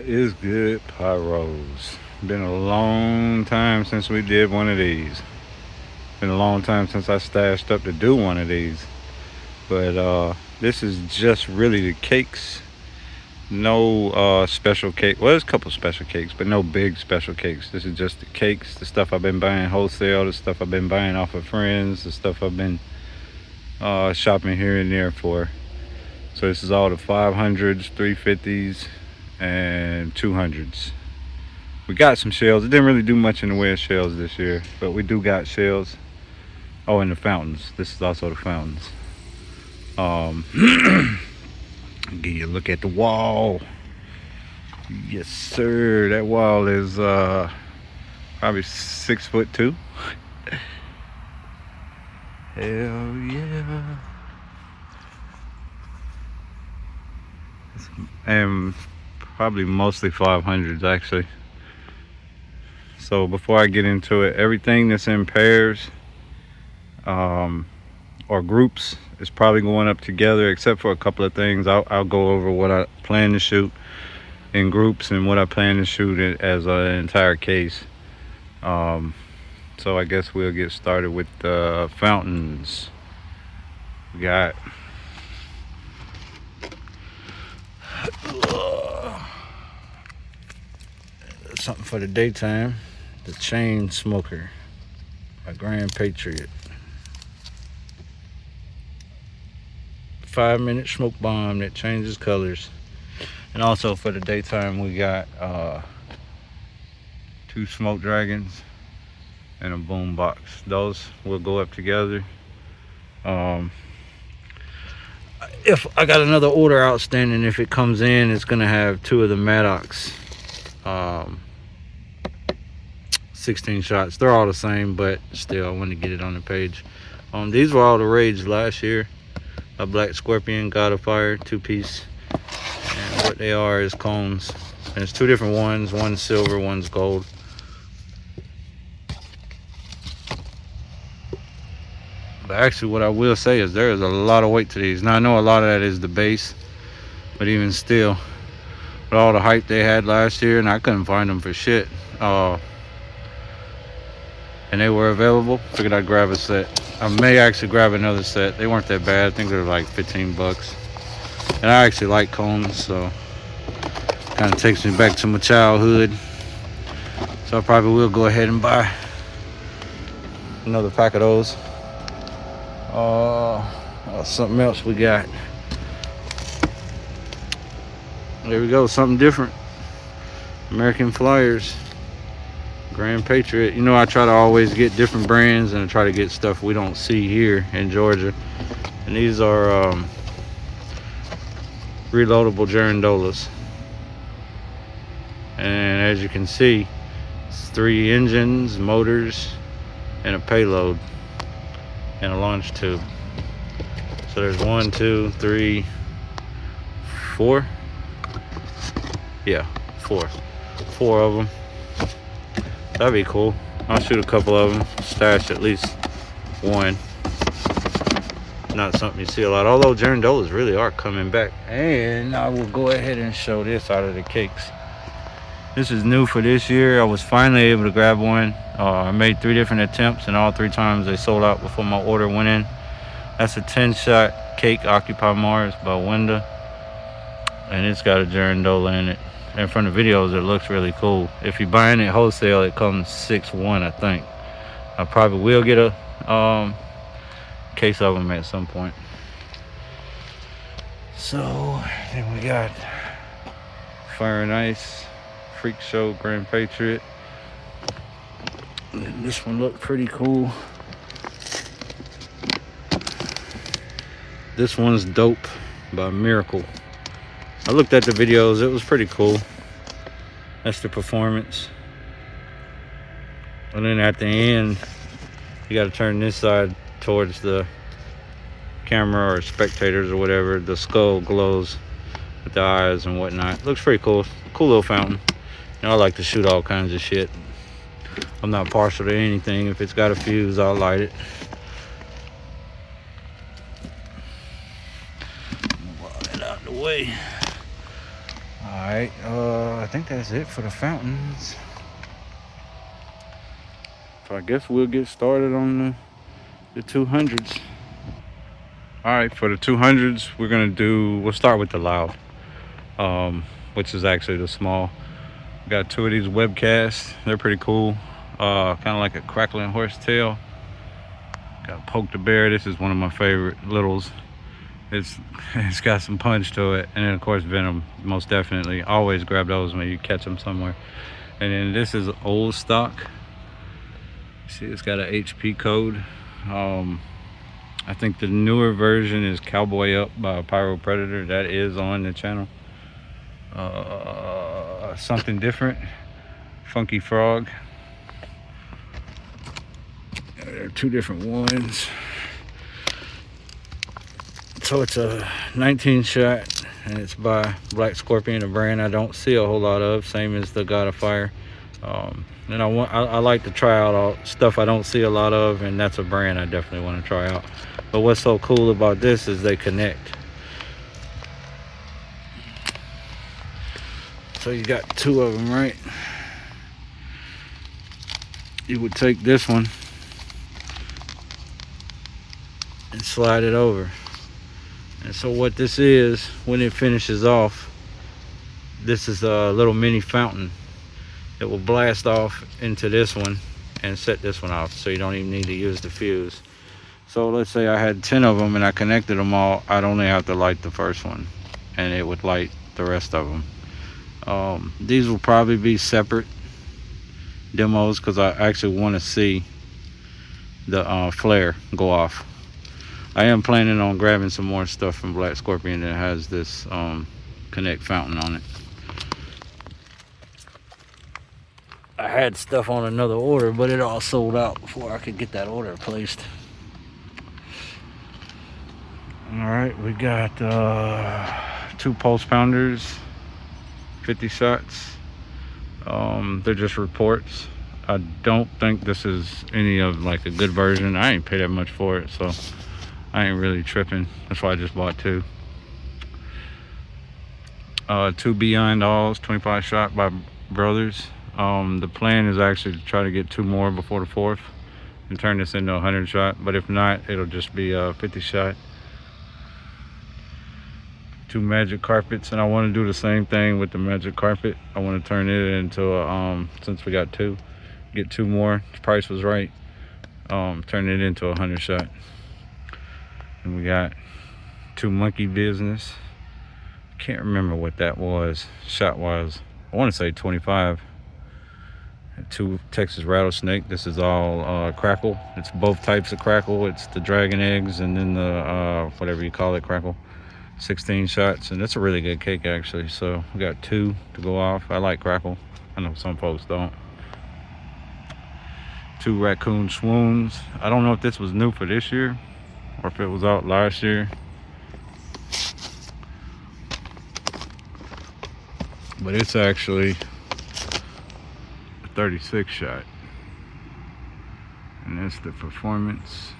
What is good, Pyros? Been a long time since we did one of these. Been a long time since I stashed up to do one of these. But this is just really the cakes. No special cake. Well, there's a couple special cakes, but no big special cakes. This is just the cakes, the stuff I've been buying wholesale, the stuff I've been buying off of friends, the stuff I've been shopping here and there for. So this is all the 500s, 350s, and 200s. We got some shells. It didn't really do much in the way of shells this year, but we do got shells. Oh, and the fountains. This is also the fountains. Give you a look at the wall. Yes, sir. That wall is probably 6'2". Hell yeah. And probably mostly 500s actually. So before I get into it, everything that's in pairs or groups is probably going up together, except for a couple of things. I'll go over what I plan to shoot in groups and what I plan to shoot it as an entire case. So I guess we'll get started with the fountains. We got something for the daytime. The Chain Smoker, a Grand Patriot. 5-minute smoke bomb that changes colors. And also for the daytime we got 2 smoke dragons and a boom box. Those will go up together. If I got another order outstanding, if it comes in, it's gonna have 2 of the Maddox 16 shots. They're all the same, but still I wanted to get it on the page. These were all the rage last year. A Black Scorpion, God of Fire, 2-piece. And what they are is cones. And it's 2 different ones. One's silver, one's gold. But actually what I will say is there is a lot of weight to these. Now I know a lot of that is the base, but even still, with all the hype they had last year, and I couldn't find them for shit. And they were available, figured I'd grab a set. I may actually grab another set. They weren't that bad. I think they were like 15 bucks. And I actually like cones, so kind of takes me back to my childhood. So I probably will go ahead and buy another pack of those. Something else we got. There we go, something different. American Flyers. Grand Patriot. You know, I try to always get different brands and I try to get stuff we don't see here in Georgia. And these are reloadable Girandolas. And as you can see, it's 3 engines, motors, and a payload, and a launch tube. So there's 1, 2, 3, 4. Yeah, 4. 4 of them. That'd be cool. I'll shoot a couple of them, stash at least 1. Not something you see a lot, although Girandolas really are coming back. And I will go ahead and show this out of the cakes. This is new for this year. I was finally able to grab one. I made 3 different attempts, and all 3 times they sold out before my order went in. That's a 10-shot cake, Occupy Mars by Wenda, and it's got a Girandola in it. And from the videos, it looks really cool. If you're buying it wholesale, it comes 6-1, I think. I probably will get a case of them at some point. So then we got Fire and Ice, Freak Show, Grand Patriot. And this one looked pretty cool. This one's Dope by Miracle. I looked at the videos, it was pretty cool. That's the performance. And then at the end, you got to turn this side towards the camera or spectators or whatever. The skull glows with the eyes and whatnot. Looks pretty cool. Cool little fountain. You know, I like to shoot all kinds of shit. I'm not partial to anything. If it's got a fuse, I'll light it. Move all that out of the way. Alright, I think that's it for the fountains. So I guess we'll get started on the 200s. Alright, for the 200s, we'll start with the loud, which is actually the small. Got two of these webcasts. They're pretty cool. Kind of like a crackling horsetail. Got Poke the Bear. This is one of my favorite littles. It's got some punch to it, and then of course Venom, most definitely. Always grab those when you catch them somewhere. And then this is old stock. See, it's got an HP code. I think the newer version is Cowboy Up by Pyro Predator. That is on the channel. Something different, Funky Frog. There are two different ones. So it's a 19 shot, and it's by Black Scorpion, a brand I don't see a whole lot of, same as the God of Fire. And I like to try out all stuff I don't see a lot of, and that's a brand I definitely want to try out. But what's so cool about this is they connect. So you got two of them, right? You would take this one and slide it over. And so what this is, when it finishes off, this is a little mini fountain that will blast off into this one and set this one off, so you don't even need to use the fuse. So let's say I had 10 of them and I connected them all. I'd only have to light the first one and it would light the rest of them. These will probably be separate demos because I actually want to see the flare go off. I am planning on grabbing some more stuff from Black Scorpion that has this Connect fountain on it. I had stuff on another order, but it all sold out before I could get that order placed. Alright, we got 2 pulse pounders, 50 shots. They're just reports. I don't think this is any of like a good version. I ain't pay that much for it, so I ain't really tripping. That's why I just bought 2. 2 Beyond Alls, 25 shot by Brothers. The plan is actually to try to get 2 more before the 4th and turn this into a 100 shot, but if not, it'll just be a 50 shot. 2 magic carpets, and I want to do the same thing with the magic carpet. I want to turn it into a since we got 2, get 2 more. The price was right. Turn it into a 100 shot. And we got 2 monkey business. Can't remember what that was shot wise. I want to say 25. 2 Texas rattlesnake. This is all crackle. It's both types of crackle. It's the dragon eggs and then the whatever you call it, crackle. 16 shots, and that's a really good cake actually. So we got 2 to go off. I like crackle. I know some folks don't. 2 raccoon swoons. I don't know if this was new for this year or if it was out last year, but it's actually a 36 shot, and that's the performance.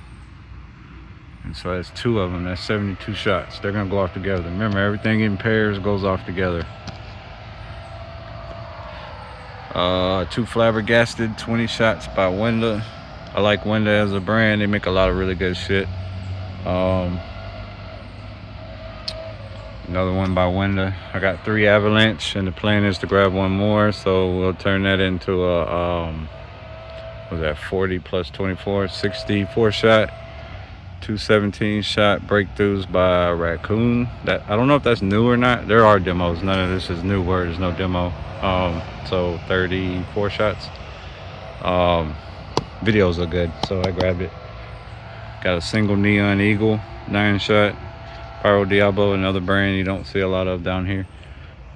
And so that's 2 of them. That's 72 shots. They're gonna go off together. Remember, everything in pairs goes off together. 2 flabbergasted, 20 shots by Wenda. I like Wenda as a brand. They make a lot of really good shit. Another one by Wenda. I got 3 avalanche, and the plan is to grab 1 more. So we'll turn that into a what was that, 40 plus 24, 64 shot. 2 17 shot breakthroughs by Raccoon. That I don't know if that's new or not. There are demos. None of this is new where there's no demo. So 34 shots. Videos are good, so I grabbed it. Got a single Neon Eagle, 9 shot. Pyro Diablo, another brand you don't see a lot of down here.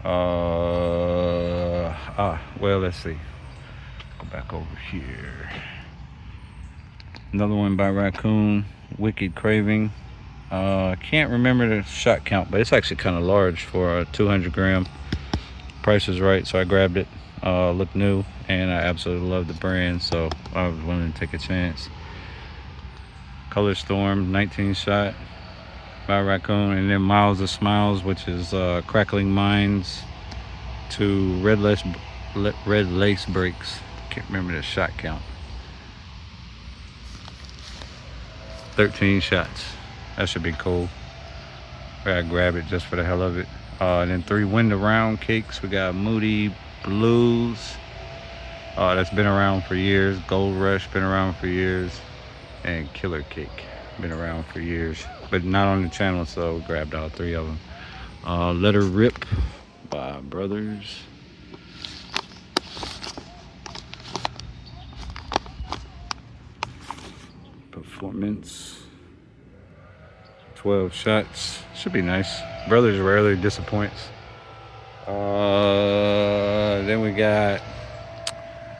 Well, let's see. Go back over here. Another one by Raccoon. Wicked Craving. I can't remember the shot count, but it's actually kind of large for a 200 gram. Price is right, so I grabbed it. Looked new, and I absolutely love the brand, so I was willing to take a chance. Color Storm, 19 shot by Raccoon, and then Miles of Smiles, which is Crackling Minds, to red lace brakes. Can't remember the shot count. 13 shots. That should be cool. I gotta grab it just for the hell of it. And then 3 window round cakes. We got Moody Blues. That's been around for years. Gold Rush been around for years. And Killer Cake been around for years, but not on the channel, so we grabbed all 3 of them. Let Her Rip by Brothers. Performance. 12 shots. Should be nice. Brothers rarely disappoints. Then we got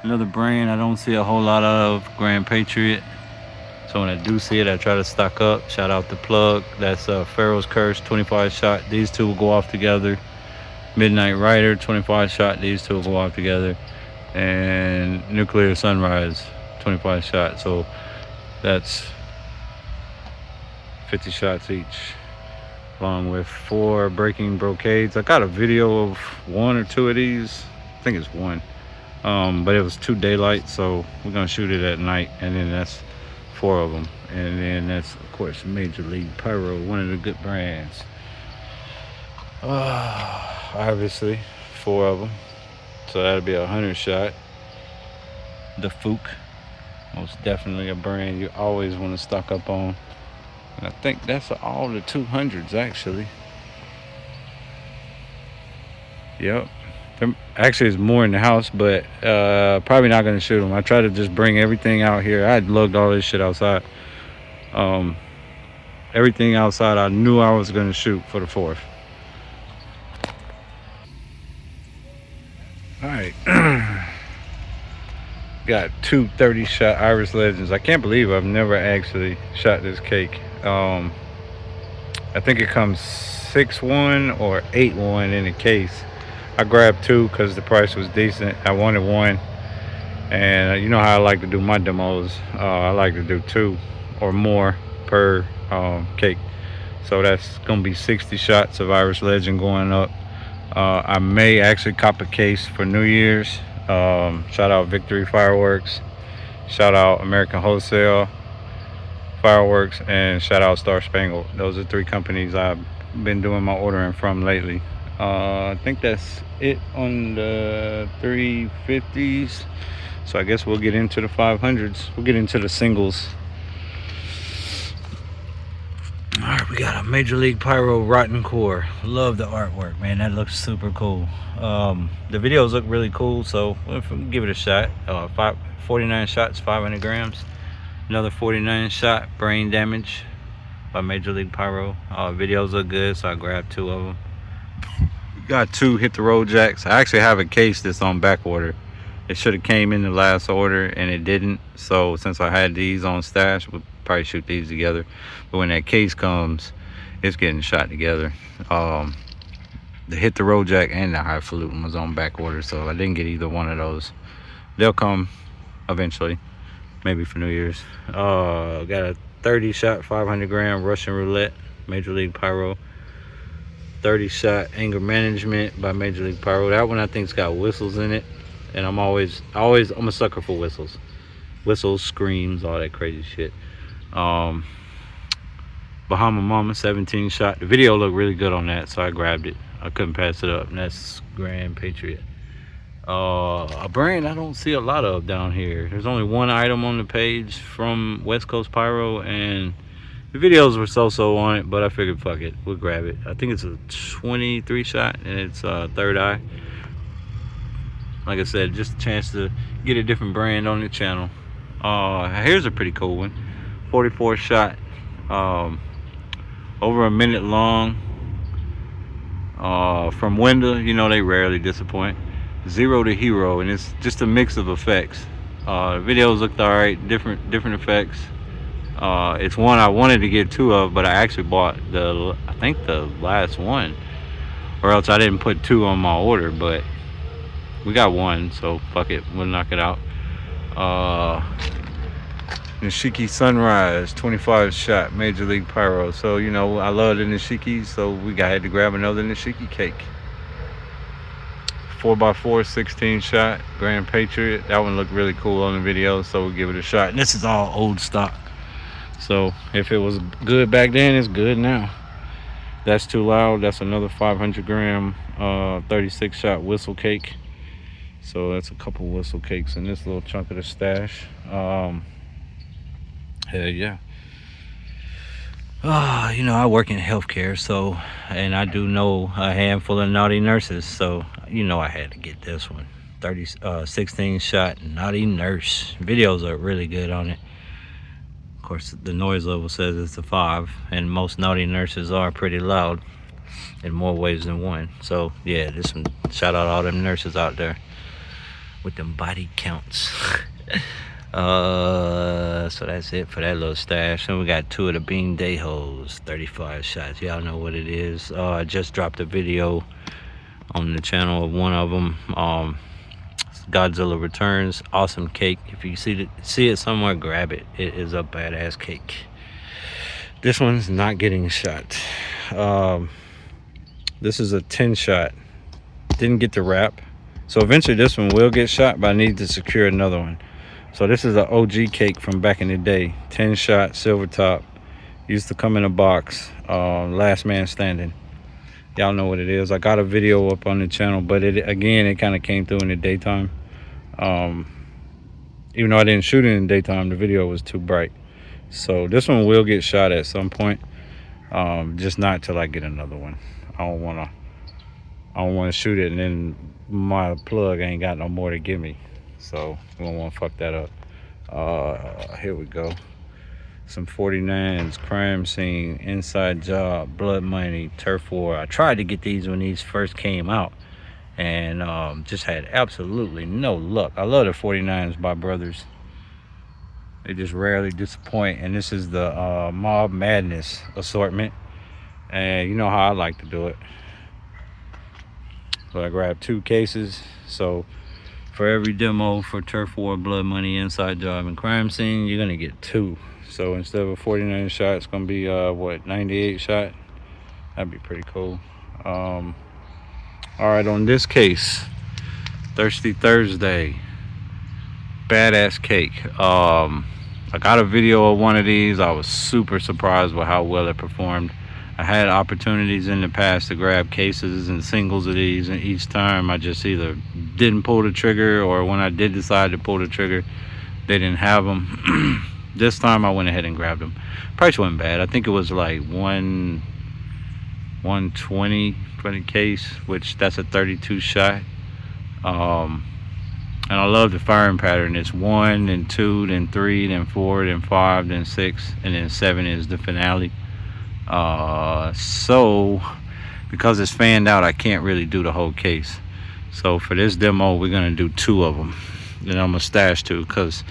another brand I don't see a whole lot of, Grand Patriot. So when I do see it, I try to stock up. Shout out the plug. That's Pharaoh's Curse, 25 shot. These 2 will go off together. Midnight Rider, 25 shot. These 2 will go off together. And Nuclear Sunrise, 25 shot. So that's 50 shots each, along with 4 Breaking Brocades. I got a video of 1 or 2 of these. I think it's 1. But it was too daylight, so we're gonna shoot it at night, and then that's 4 of them. And then that's, of course, Major League Pyro, one of the good brands. Obviously 4 of them, so that'll be 100 shot. The Fook, most definitely a brand you always want to stock up on. And I think that's all the 200s actually. Yep. Actually, it's more in the house, but probably not gonna shoot them. I try to just bring everything out here. I had lugged all this shit outside. Everything outside I knew I was gonna shoot for the 4th. All right. Got 2 30-shot Irish Legends. I can't believe I've never actually shot this cake. I think it comes 6-1 or 8-1 in the case. I grabbed 2 because the price was decent. I wanted 1, and you know how I like to do my demos. I like to do 2 or more per cake. So that's gonna be 60 shots of Irish Legend going up. I may actually cop a case for New Year's. Shout out Victory Fireworks, shout out American Wholesale Fireworks, and shout out Star Spangled. Those are 3 companies I've been doing my ordering from lately. I think that's it on the 350s. So I guess we'll get into the 500s. We'll get into the singles. All right, we got a Major League Pyro Rotten Core. Love the artwork, man. That looks super cool. The videos look really cool, so we'll give it a shot. 49 shots, 500 grams. Another 49 shot, Brain Damage by Major League Pyro. Videos look good, so I grabbed 2 of them. Got 2 Hit the Road Jacks. I actually have a case that's on back order. It should have came in the last order, and it didn't. So since I had these on stash, we'll probably shoot these together. But when that case comes, it's getting shot together. The Hit the Road Jack and the Highfalutin was on back order, so I didn't get either one of those. They'll come eventually, maybe for New Year's. Got a 30 shot 500 gram Russian Roulette, Major League Pyro. 30 shot Anger Management by Major League Pyro. That one I think's got whistles in it, and I'm a sucker for whistles. Whistles, screams, all that crazy shit. Bahama Mama 17 shot. The video looked really good on that, so I grabbed it. I couldn't pass it up, and that's Grand Patriot. A brand I don't see a lot of down here. There's only 1 item on the page from West Coast Pyro, and the videos were so-so on it, but I figured fuck it, we'll grab it. I think it's a 23 shot, and it's Third Eye. Like I said, just a chance to get a different brand on the channel. Here's a pretty cool one. 44 shot, over a minute long, from Wenda. You know they rarely disappoint. Zero to Hero, and it's just a mix of effects. The videos looked all right, different effects. It's one I wanted to get 2 of, but I actually bought I think the last one, or else I didn't put 2 on my order. But we got 1, so fuck it, we'll knock it out. Nishiki Sunrise 25 shot Major League Pyro. So you know I love the Nishiki, so we had to grab another Nishiki cake. 4x4 16 shot Grand Patriot. That one looked really cool on the video, so we'll give it a shot. And this is all old stock, so if it was good back then, it's good now. That's Too Loud. That's another 500 gram 36 shot whistle cake. So that's a couple whistle cakes in this little chunk of the stash. Hell yeah. You know, I work in healthcare, so, and I do know a handful of naughty nurses, so you know I had to get this one. 16 shot naughty nurse. Videos are really good on it. Of course, the noise level says it's a 5, and most naughty nurses are pretty loud in more ways than one. So yeah, this one, shout out all them nurses out there with them body counts. So that's it for that little stash. And we got 2 of the Bean Dejos, 35 shots. Y'all know what it is. I just dropped a video on the channel of one of them. Godzilla Returns. Awesome cake. If you see it somewhere, grab it. It is a badass cake. This one's not getting shot. This is a 10 shot. Didn't get the wrap. So eventually this one will get shot, but I need to secure another one. So this is an OG cake from back in the day. 10 shot, silver top. Used to come in a box. Last man standing. Y'all know what it is. I got a video up on the channel, but it kind of came through in the daytime. Even though I didn't shoot it in the daytime, the video was too bright. So this one will get shot at some point. Just not till I get another one. I don't wanna shoot it and then my plug ain't got no more to give me. So we don't want to fuck that up. Here we go. Some 49s, crime scene, inside job, blood money, turf war. I tried to get these when these first came out, and just had absolutely no luck. I love the 49s by Brothers. They just rarely disappoint. And this is the Mob Madness assortment, and you know how I like to do it. So I grabbed 2 cases. So for every demo for turf war, blood money, inside job, and crime scene, you're gonna get 2. So instead of a 49 shot, it's gonna be what, 98 shot. That'd be pretty cool. All right, on this case, Thirsty Thursday, badass cake. I got a video of one of these. I was super surprised with how well it performed. I had opportunities in the past to grab cases and singles of these, and each time I just either didn't pull the trigger, or when I did decide to pull the trigger, they didn't have them. This time I went ahead and grabbed them. Price wasn't bad. I think it was like $120 for the case, which that's a 32 shot. And I love the firing pattern. It's 1, then 2, then 3, then 4, then 5, then 6, and then 7 is the finale. So because it's fanned out, I can't really do the whole case. So for this demo, we're gonna do 2 of them, and I'm gonna stash 2 because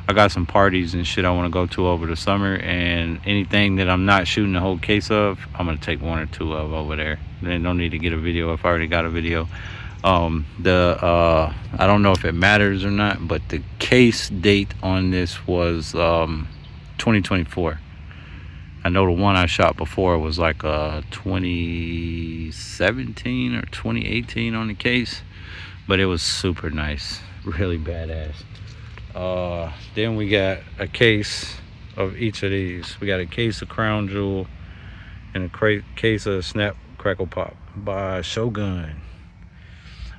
I got some parties and shit I want to go to over the summer, and anything that I'm not shooting the whole case of, I'm gonna take 1 or 2 of over there. Then don't need to get a video if I already got a video. I don't know if it matters or not, but the case date on this was 2024. I know the one I shot before was like 2017 or 2018 on the case, but it was super nice, really badass. Then we got a case of each of these. We got a case of Crown Jewel and a case of Snap Crackle Pop by Shogun.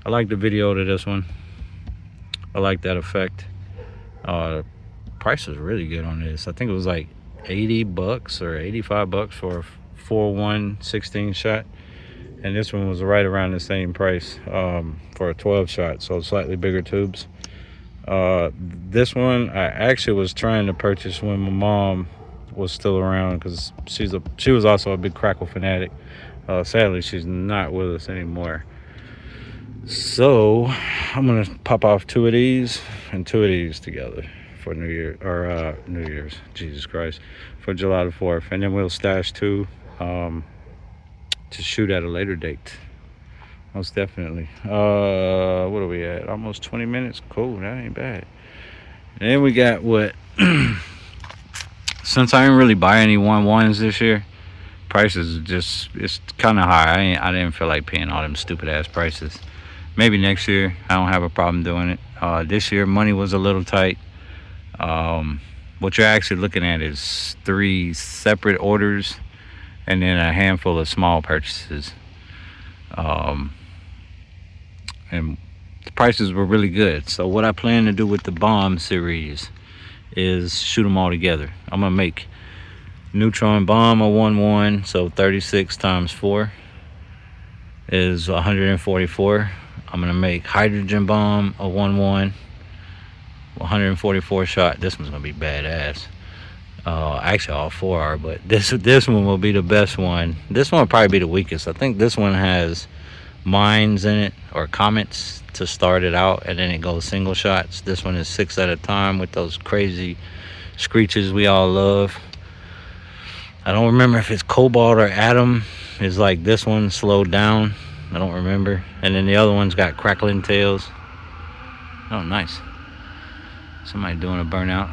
I like the video to this one. I like that effect. Price was really good on this. I think it was like $80 or $85 for a 4-1 16 shot, and this one was right around the same price for a 12 shot, so slightly bigger tubes. This one I actually was trying to purchase when my mom was still around, because she was also a big crackle fanatic. Sadly, she's not with us anymore. So I'm gonna pop off 2 of these and 2 of these together for New Year's, Jesus Christ, for July the 4th, and then we'll stash 2 to shoot at a later date. Most definitely. What are we at? Almost 20 minutes. Cool, that ain't bad. And then we got what? Since I didn't really buy any 1-1s this year, prices it's kind of high. I didn't feel like paying all them stupid ass prices. Maybe next year. I don't have a problem doing it. This year money was a little tight. What you're actually looking at is 3 separate orders and then a handful of small purchases. Um, and the prices were really good. So what I plan to do with the bomb series is shoot them all together. I'm gonna make neutron bomb a 1-1, so 36 times 4 is 144. I'm gonna make hydrogen bomb a 1-1, 144 shot. This one's gonna be badass. Actually, all 4 are, but this one will be the best one. This one will probably be the weakest. I think this one has mines in it or comets to start it out, and then it goes single shots. This one is 6 at a time with those crazy screeches we all love. I don't remember if it's cobalt or atom is like this one slowed down. I don't remember. And then the other one's got crackling tails. Oh, nice. Somebody doing a burnout.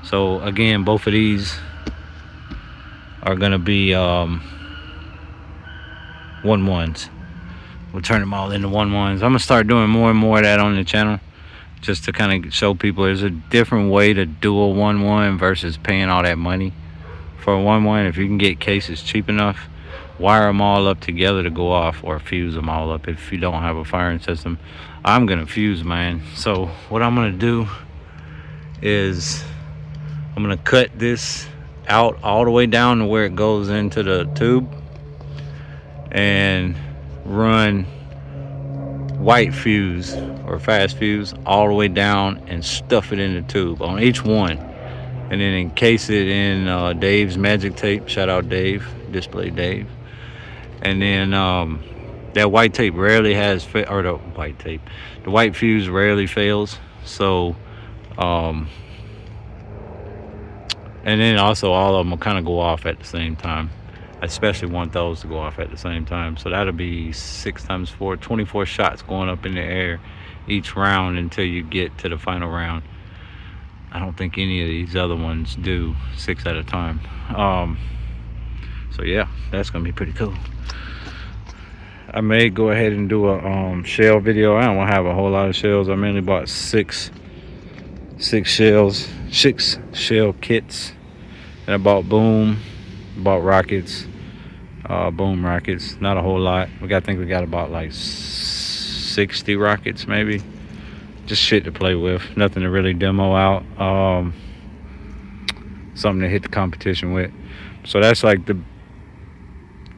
So again, both of these are gonna be 1-1s. We'll turn them all into 1-1s. I'm gonna start doing more and more of that on the channel, just to kind of show people there's a different way to do a 1-1 versus paying all that money for a 1-1. If you can get cases cheap enough, wire them all up together to go off, or fuse them all up if you don't have a firing system. I'm gonna fuse mine. So what I'm gonna do is I'm gonna cut this out all the way down to where it goes into the tube and run white fuse or fast fuse all the way down and stuff it in the tube on each one, and then encase it in Dave's magic tape. Shout out Dave, Display Dave. And then that white tape rarely has the white fuse rarely fails. So and then also all of them will kind of go off at the same time. I especially want those to go off at the same time. So that'll be 6 times 4, 24 shots going up in the air each round until you get to the final round. I don't think any of these other ones do 6 at a time. So yeah, that's gonna be pretty cool. I may go ahead and do a shell video. I don't want to have a whole lot of shells. I mainly bought 6 shell kits, and I bought bought rockets, boom rockets. Not a whole lot. I think we got about like 60 rockets maybe. Just shit to play with, nothing to really demo out. Something to hit the competition with. So that's like the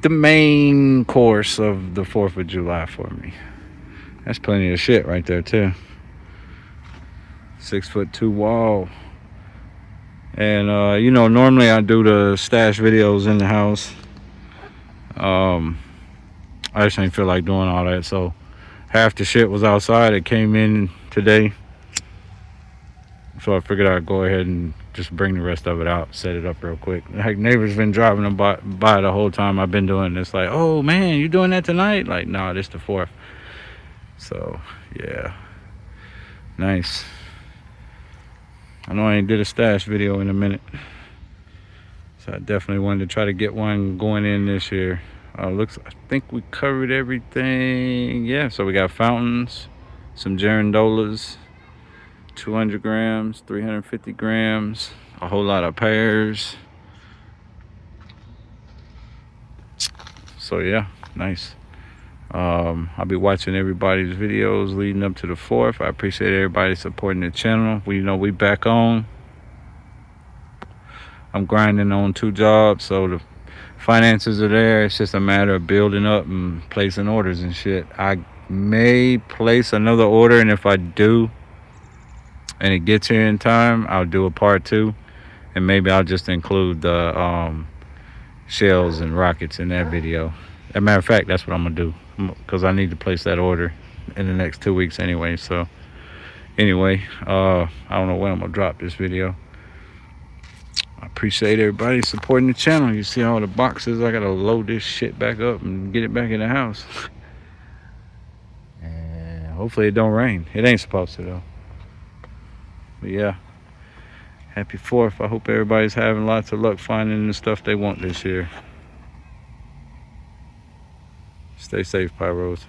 main course of the 4th of July for me. That's plenty of shit right there too. 6'2" wall. And normally I do the stash videos in the house. I just ain't feel like doing all that, so half the shit was outside. It came in today, so I figured I'd go ahead and just bring the rest of it out, set it up real quick. Like, neighbors been driving by the whole time I've been doing this. Like, oh man, you doing that tonight? Like, nah, this the 4th. So yeah, nice. I know I ain't did a stash video in a minute, so I definitely wanted to try to get one going in this year. I think we covered everything. Yeah, so we got fountains, some girandolas, 200 grams, 350 grams, a whole lot of pairs. So yeah, nice. I'll be watching everybody's videos leading up to the 4th. I appreciate everybody supporting the channel. We back on. I'm grinding on 2 jobs, so the finances are there. It's just a matter of building up and placing orders and shit. I may place another order, and if I do and it gets here in time, I'll do a part 2, and maybe I'll just include the shells and rockets in that video. As a matter of fact, that's what I'm gonna do, because I need to place that order in the next 2 weeks anyway. So anyway, I don't know when I'm gonna drop this video. I appreciate everybody supporting the channel. You see all the boxes. I gotta load this shit back up and get it back in the house. And hopefully it don't rain. It ain't supposed to though. But yeah, happy 4th. I hope everybody's having lots of luck finding the stuff they want this year. Stay safe, Pyros.